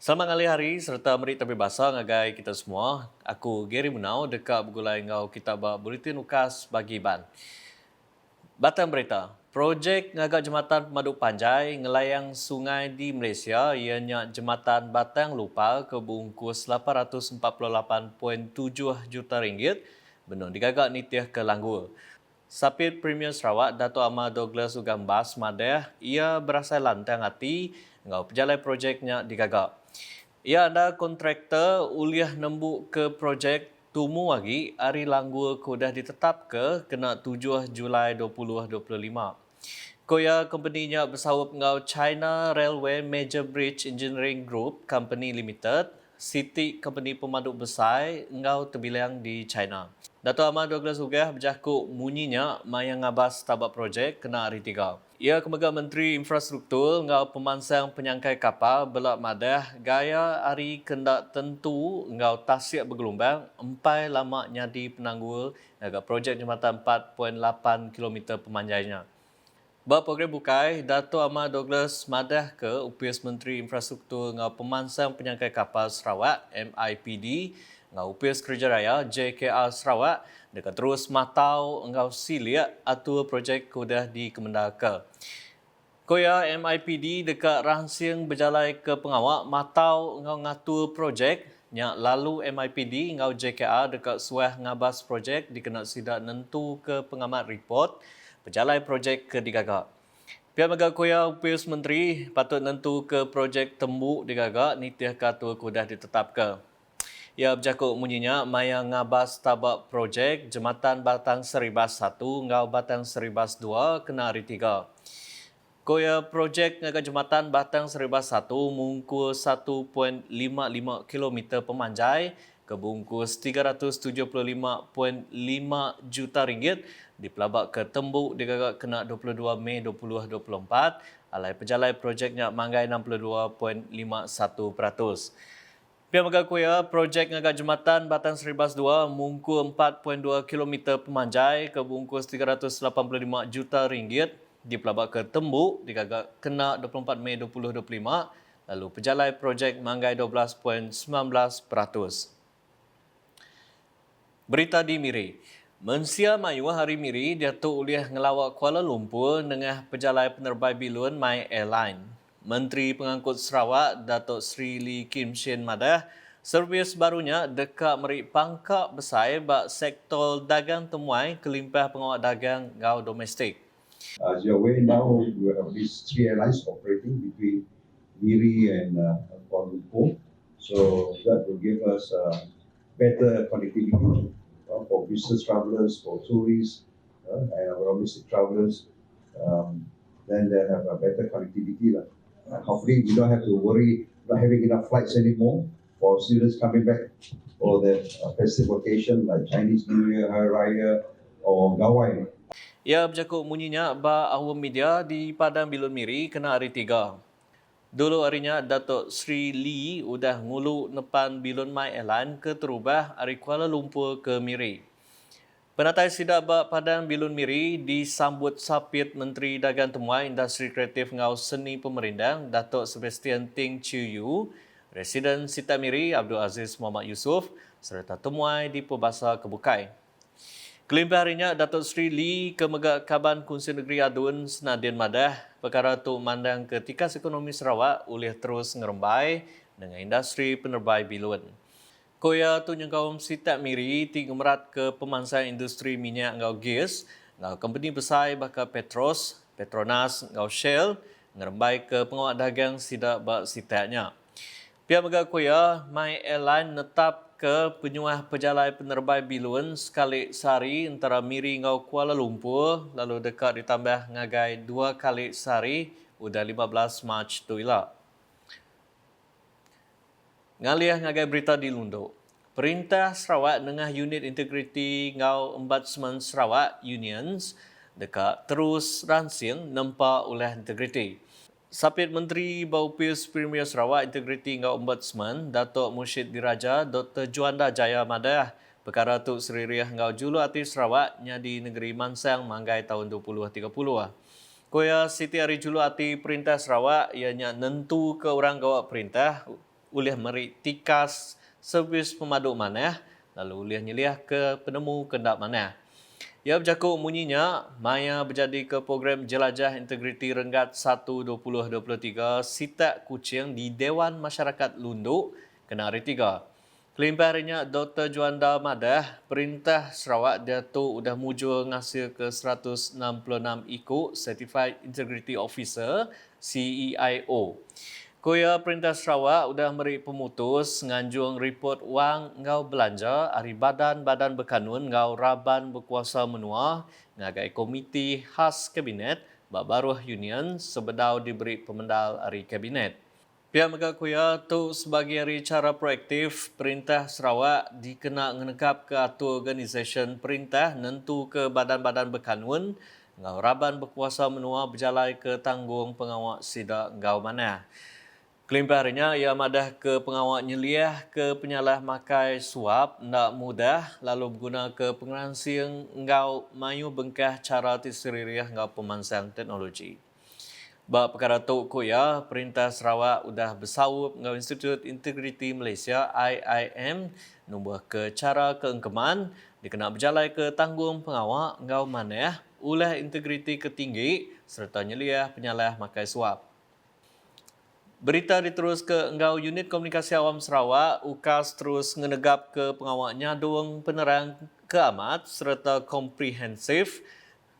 Selamat ngali hari serta merit tapi bahasa ngagai kita semua. Aku Gary Munau dekat bergulai ngau kita ba buletin ukas bagi ban. Batang berita. Projek ngagak Jembatan Pemaduk Panjai ngelayang sungai di Malaysia ianya Jembatan Batang Lupa kebungkus 848.7 juta ringgit benar digagak nitiah ke Langgua. Sapit Premier Sarawak Dato' Ahmad Douglas Ugambas Madeh ia berasal lantang hati ngau pejalai projeknya digagak. Ia ada kontraktor uliah nembuk ke projek Tumu lagi hari Langgua kudah ditetap ke kena 7 Julai 2025. Koya company-nya bersawap ngau China Railway Major Bridge Engineering Group Company Limited, City Company pemaduk besar ngau terbilang di China. Dato' Ahmad Douglas Ugah berjakuk munyinya mayang ngabas tabak projek kena hari 3. Ia kemegat Menteri Infrastruktur ngau pemansang penyangkai kapal belak madah gaya hari kendak tentu ngau tasik bergelombang empai lama nyadi penanggul ngagak projek jembatan 4.8 km pemanjainya. Program bukai, Dato' Ahmad Douglas madah ke UPS Menteri Infrastruktur ngau pemansang penyangkai kapal Sarawak MIPD ngau UPS Kerja Raya JKR Sarawak dekat terus matau ngau siliak atur projek kudah dikemendaka. Koya MIPD dekat rahsiang berjalai ke pengawak matau ngau ngatur projek nya lalu MIPD ngau JKR dekat suah ngabas projek dikena sidak nentu ke pengamat report berjalai projek ke digagak. Pihak Megak Koya UPS Menteri patut nentu ke projek tembuk digagak nitiah katua kudah ditetap ke. Ia berjakuk munyinya maya ngabas tabak projek Jembatan Batang Seribas 1 ngau Batang Seribas 2 kena hari 3. Koya projek ngagak Jembatan Batang Seribas 1 mungkul 1.55 km pemanjai kebungkus 375.5 juta ringgit dipelabak ke tembuk digagak kena 22 Mei 2024 alai pejalai projeknya manggai 62.51%. Pihak Megak Kuya, projek ngagak Jembatan Batang Seribas 2 mungkul 4.2 km pemanjai kebungkus 385 juta ringgit dipelabak ke tembuk digagak kena 24 Mei 2025 lalu pejalai projek manggai 12.19%. Berita di Miri. Mensia Mayu hari Miri Datuk Uliah ngelawak Kuala Lumpur dengan pejalai penerbang bilun My Airline. Menteri Pengangkut Sarawak Datuk Sri Lee Kim Shin Madah servis barunya dekat merik pangkak besar bak sektor dagang temuai kelimpah pengawal dagang ngau domestik. As you're aware now, we have these three airlines operating between Miri and Kuala Lumpur. So that will give us better connectivity for business travelers, for tourists, and our domestic travelers. Then they have a better connectivity. Hopefully, we don't have to worry about having enough flights anymore for students coming back for their festive occasion like Chinese New Year, Hari Raya, or Gawai. Ia berjakuk munyinya ba awam media di Padang Bilun Miri kena hari 3. Dulu harinya Datuk Sri Lee udah ngulu nepan Bilun My Airline ke terubah dari Kuala Lumpur ke Miri. Penatai sidak bak Padang Bilun Miri disambut sapit Menteri Dagang Temuai Industri Kreatif ngau Seni Pemerintah Datuk Sebastian Ting Chiu Yu, Residen Sita Miri Abdul Aziz Muhammad Yusof serta temuai di Perbasa Kebukai. Kelimpah harinya Datuk Sri Lee ke Megak Kaban Kunsi Negeri Adun Senadin Madah perkara tu mandang ketikas ekonomi Sarawak oleh terus ngerembai dengan industri penerbang bilun. Koya tu nyengkau sitak miri tinggal merat ke pemansang industri minyak ngau gas, ngau company besar bakal Petros, Petronas ngau Shell, ngerembai ke pengawal dagang sidak bak sitaknya. Pihak Megak Koya, My Airline netap ke penyuah pejalai penerbang bilun sekali sehari antara Miri ngau Kuala Lumpur lalu dekat ditambah ngagai 2 kali sehari udah 15 Mac tu ilah. Ngaliah ngagai berita di Lunduk. Perintah Sarawak dengan Unit Integriti ngau Ombudsman Sarawak Unions dekat terus ransing nampak oleh integriti. Sapit Menteri Baupis Premier Sarawak Integriti ngau Ombudsman Datuk Mursyid Diraja Dr. Juanda Jaya Madah perkara tu Seri Riah ngau Julu Ati Sarawak di negeri Mansang manggai tahun 2030. Koya Siti Hari Julu Ati Perintah Sarawak ianya nentu ke orang gawak perintah ulih meri tikas servis pemaduk maneh lalu ulih nyeliah ke penemu kendap maneh. Ia berjakuk munyinya, Maya berjadi ke program Jelajah Integriti Renggat 1 2023 Sitak Kuching di Dewan Masyarakat Lunduk, kena hari 3. Kelimpahannya Dr. Juanda Madah, Perintah Sarawak dia tu udah mujur ngasil ke 166 ikut Certified Integrity Officer, CEIO. Kuya Perintah Sarawak udah beri pemutus nganjung report wang ngau belanja hari badan-badan berkanun ngau raban berkuasa menua ngagai komiti khas kabinet babaruh union sebedau diberi pemendal hari kabinet. Pihak megak kuya tu sebagai hari cara proaktif Perintah Sarawak dikena ngenekap ke atur organisasi perintah nentu ke badan-badan berkanun ngau raban berkuasa menua berjalai ke tanggung pengawal sidak ngau mana. Kelimpahannya ia madah ke pengawal nyeliah ke penyalah makai suap nak mudah lalu berguna ke pengransing engau mayu bengkah cara tisiririah engau pemansang teknologi. Bak perkara tu kuya, Perintah Sarawak udah bersawup engau Institut Integriti Malaysia IIM nubuh ke cara keengkeman dikena berjalai ke tanggung pengawal engau maneh ulah integriti ketinggi serta nyeliah penyalah makai suap. Berita diterus ke Enggau Unit Komunikasi Awam Sarawak, UKAS terus menegap ke pengawal nyadung penerang keamat serta komprehensif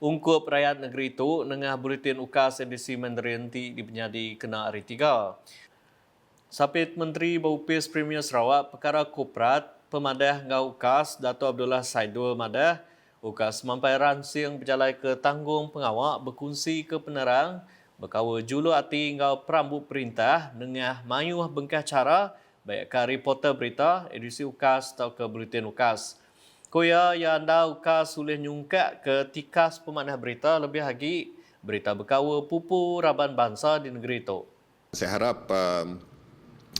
ungkup rakyat negeri itu nengah buletin UKAS edisi Mandarin di penyadi kena hari 3. Sapit Menteri Baupis Premier Sarawak Perkara Korporat Pemadah Ngau UKAS Dato' Abdullah Saidul Madah, UKAS mampai ransing berjalai ke tanggung pengawal berkongsi ke penerang berkawa julu hati ngau perambut perintah nengah mayuh bengkah cara baik ke reporter berita edisi UKAS atau ke buletin UKAS. Kuya yang anda UKAS boleh nyungkak ke tikas pemanah berita lebih lagi berita berkawa pupu raban bangsa di negeri itu. Saya harap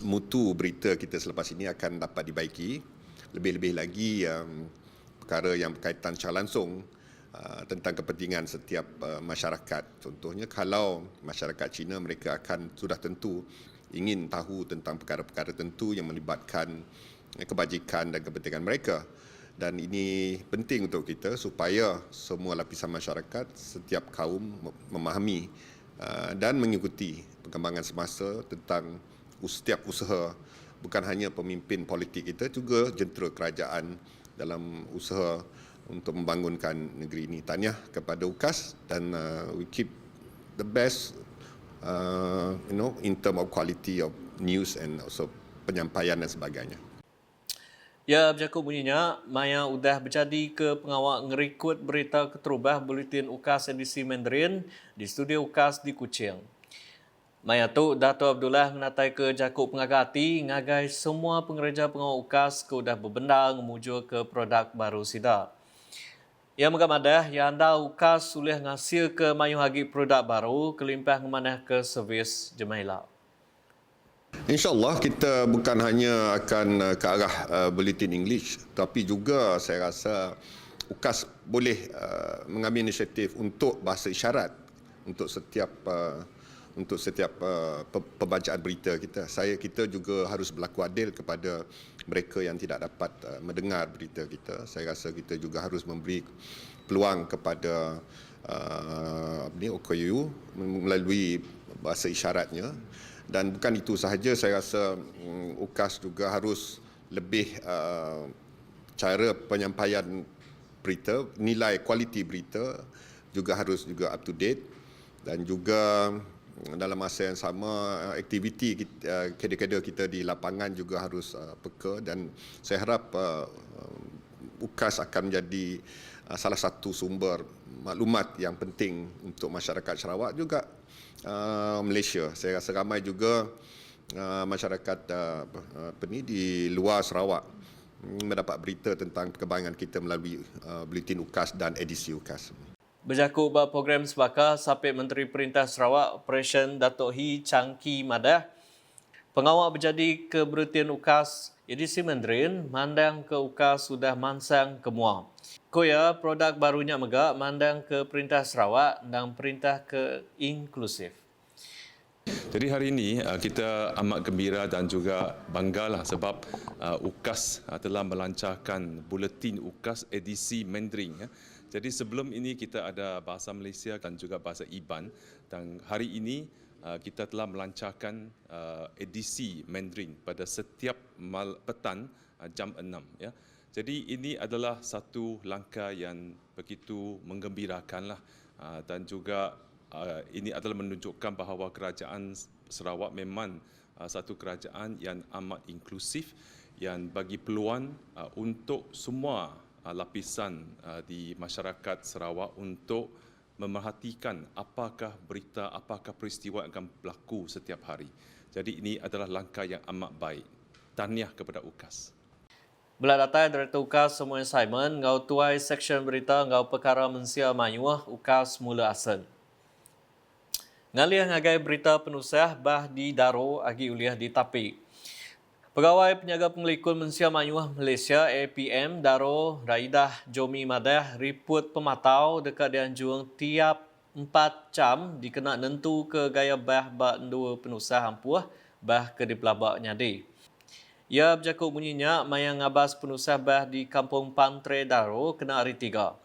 mutu berita kita selepas ini akan dapat dibaiki. Lebih-lebih lagi perkara yang berkaitan secara langsung tentang kepentingan setiap masyarakat. Contohnya kalau masyarakat Cina mereka akan sudah tentu ingin tahu tentang perkara-perkara tentu yang melibatkan kebajikan dan kepentingan mereka. Dan ini penting untuk kita supaya semua lapisan masyarakat, setiap kaum memahami dan mengikuti perkembangan semasa tentang setiap usaha bukan hanya pemimpin politik kita, juga jentera kerajaan dalam usaha untuk membangunkan negeri ini. Tahniah kepada UKAS dan we keep the best in term of quality of news and also penyampaian dan sebagainya. Ya, berjakut bunyinya, Maya udah berjadi ke pengawal ngerikut berita keterubah buletin UKAS edisi Mandarin di studio UKAS di Kuching. Maya tu Dato' Abdullah menatai ke jakut pengagati ngagai semua pengereja pengawal UKAS ke udah berbendang memuju ke produk baru sida. Ia megamadah yang anda UKAS boleh ngasil ke mayu hagi produk baru kelimpah memanah ke servis jemaah. InsyaAllah kita bukan hanya akan ke arah Bulletin English, tapi juga saya rasa UKAS boleh mengambil inisiatif untuk bahasa isyarat untuk setiap pembacaan berita kita. Kita juga harus berlaku adil kepada mereka yang tidak dapat mendengar berita kita. Saya rasa kita juga harus memberi peluang kepada OKU melalui bahasa isyaratnya. Dan bukan itu sahaja, saya rasa UKAS juga harus lebih cara penyampaian berita, nilai kualiti berita juga harus juga up to date, dan juga dalam masa yang sama aktiviti kader-kader kita di lapangan juga harus peka, dan saya harap UKAS akan menjadi salah satu sumber maklumat yang penting untuk masyarakat Sarawak juga Malaysia. Saya rasa ramai juga masyarakat di luar Sarawak mendapat berita tentang perkembangan kita melalui buletin UKAS dan edisi UKAS. Berjakut bab program sebaka Sapit Menteri Perintah Sarawak Operation Dato' Hee Chang Kee Madah, pengawal berjadi ke buletin UKAS edisi Mandarin mandang ke UKAS sudah mansang ke muar. Koya produk barunya megak mandang ke Perintah Sarawak dan Perintah ke inklusif. Jadi hari ini kita amat gembira dan juga banggalah sebab UKAS telah melancarkan buletin UKAS edisi Mandarin. Jadi sebelum ini kita ada bahasa Malaysia dan juga bahasa Iban, dan hari ini kita telah melancarkan edisi Mandarin pada setiap petang jam 6. Ya. Jadi ini adalah satu langkah yang begitu menggembirakanlah, dan juga ini adalah menunjukkan bahawa kerajaan Sarawak memang satu kerajaan yang amat inklusif, yang bagi peluang untuk semua lapisan di masyarakat Sarawak untuk memerhatikan apakah berita, apakah peristiwa yang akan berlaku setiap hari. Jadi ini adalah langkah yang amat baik. Tahniah kepada UKAS. Belah datai Direktur UKAS Samuel Simon, ngau tuai seksyen berita ngau perkara mensia mayuah UKAS mula asal. Ngalih ngagai berita penusah bah di Daro agi uliah di Tapi. Pegawai Penjaga Pengelikun Mensia Mayuah Malaysia APM Daro Raidah Jomi Madah riput pematau dekat dianjung tiap 4 jam dikena nentu ke gaya bah dua penusah ampuh bah ke di pelabak nyadi. Ia berjakut bunyinya mayang ngabas penusah bah di Kampung Pantre Daro kena hari 3.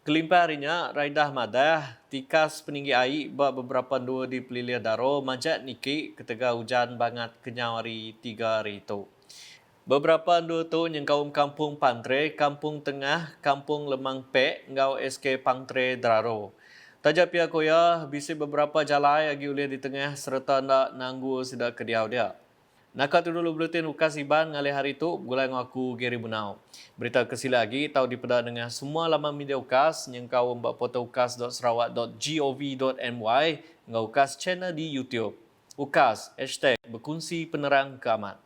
Kelimpah harinya, Raidah Madah, tikas peninggi air buat beberapa dua di Pelilir Daro, manjat niki ketika hujan bangat kenyau hari 3 hari itu. Beberapa dua tu yang kaum Kampung Pantre, Kampung Tengah, Kampung Lemang Pek, ngau SK Pantre Daro. Tajak pihak koya, bisi beberapa jalai agi ulih di tengah serta nak nanggu sidak kediau dia. Nakat dulu buletin UKAS Iban ngalih hari itu, gulai ngaku Gary Bunau. Berita kesila lagi, tahu dipeda dengan semua laman media UKAS, yang kau mbak foto ukas.sarawak.gov.my, ngau UKAS channel di YouTube. UKAS, #berkongsi penerang keamat.